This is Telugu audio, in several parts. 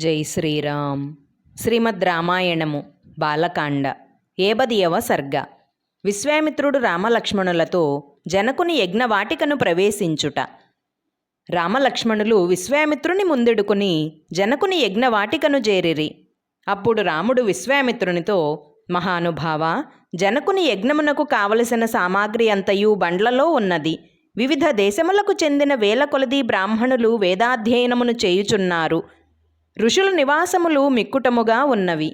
జై శ్రీరామ్. శ్రీమద్ రామాయణము బాలకాండ 70వ సర్గ. విశ్వామిత్రుడు రామలక్ష్మణులతో జనకుని యజ్ఞవాటికను ప్రవేశించుట. రామలక్ష్మణులు విశ్వామిత్రుని ముందెడుకుని జనకుని యజ్ఞవాటికను చేరిరి. అప్పుడు రాముడు విశ్వామిత్రునితో, మహానుభావ, జనకుని యజ్ఞమునకు కావలసిన సామాగ్రి అంతయు బండ్లలో ఉన్నది. వివిధ దేశములకు చెందిన వేల కొలది బ్రాహ్మణులు వేదాధ్యయనమును చేయుచున్నారు. ఋషుల నివాసములు మిక్కుటముగా ఉన్నవి.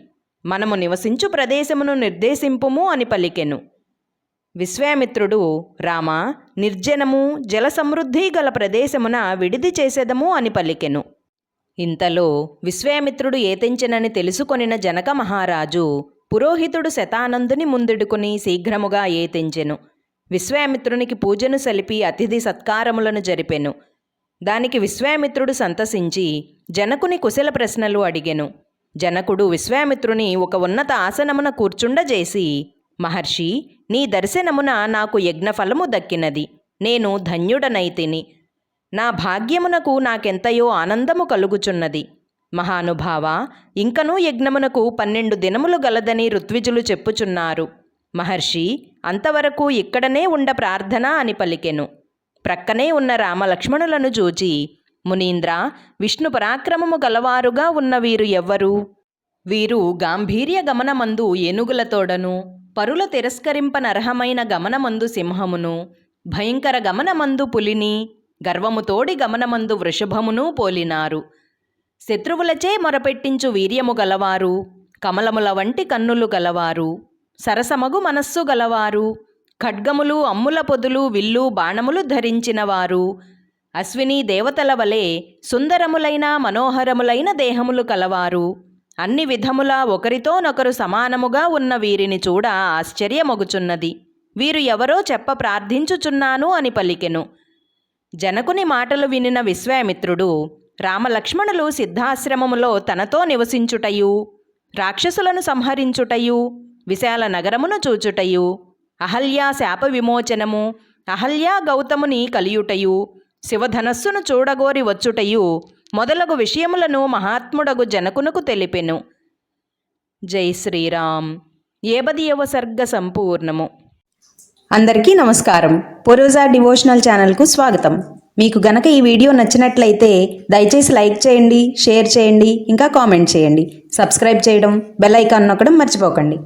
మనము నివసించు ప్రదేశమును నిర్దేశింపుము అని పలికెను. విశ్వామిత్రుడు, రామా, నిర్జనము జల సమృద్ధి గల ప్రదేశమున విడిది చేసేదము అని పలికెను. ఇంతలో విశ్వామిత్రుడు ఏతించెనని తెలుసుకొనిన జనక మహారాజు పురోహితుడు శతానందుని ముందెడుకుని శీఘ్రముగా ఏతించెను. విశ్వామిత్రునికి పూజను సలిపి అతిథి సత్కారములను జరిపెను. దానికి విశ్వామిత్రుడు సంతసించి జనకుని కుశల ప్రశ్నలు అడిగెను. జనకుడు విశ్వామిత్రుని ఒక ఉన్నత ఆసనమున కూర్చుండజేసి, మహర్షి, నీ దర్శనమున నాకు యజ్ఞఫలము దక్కినది. నేను ధన్యుడనైతిని. నా భాగ్యమునకు నాకెంతయో ఆనందము కలుగుచున్నది. మహానుభావ, ఇంకనూ యజ్ఞమునకు 12 దినములు గలదని ఋత్విజులు చెప్పుచున్నారు. మహర్షి, అంతవరకు ఇక్కడనే ఉండ ప్రార్థన అని పలికెను. ప్రక్కనే ఉన్న రామలక్ష్మణులను చూచి, మునీంద్ర, విష్ణు పరాక్రమము గలవారుగా ఉన్న వీరు ఎవ్వరు? వీరు గాంభీర్య గమనమందు ఏనుగులతోడను, పరుల తిరస్కరింపనర్హమైన గమనమందు సింహమును, భయంకర గమనమందు పులిని, గర్వముతోడి గమనమందు వృషభమును పోలినారు. శత్రువులచే మొరపెట్టించు వీర్యము గలవారు, కమలముల వంటి కన్నులు గలవారు, సరసమగు మనస్సు గలవారు, ఖడ్గములు, అమ్ముల పొదులు, విల్లు, బాణములు ధరించినవారు, అశ్విని దేవతల వలె సుందరములైన మనోహరములైన దేహములు కలవారు, అన్ని విధములా ఒకరితోనొకరు సమానముగా ఉన్న వీరిని చూడ ఆశ్చర్యమొగుచున్నది. వీరు ఎవరో చెప్ప ప్రార్థించుచున్నాను అని పలికెను. జనకుని మాటలు వినిన విశ్వామిత్రుడు, రామలక్ష్మణులు సిద్ధాశ్రమములో తనతో నివసించుటయు, రాక్షసులను సంహరించుటయు, విశాల నగరమును చూచుటయు, అహల్యా శాప విమోచనము, అహల్యా గౌతముని కలియుటయు, శివధనస్సును చూడగోరి వచ్చుటయు మొదలగు విషయములను మహాత్ముడగు జనకునకు తెలిపెను. జై శ్రీరామ్. 70వ సర్గ సంపూర్ణము. అందరికీ నమస్కారం. పూర్వజా డివోషనల్ ఛానల్కు స్వాగతం. మీకు గనక ఈ వీడియో నచ్చినట్లయితే దయచేసి లైక్ చేయండి, షేర్ చేయండి, ఇంకా కామెంట్ చేయండి. సబ్స్క్రైబ్ చేయడం, బెల్ ఐకాన్ నొక్కడం మర్చిపోకండి.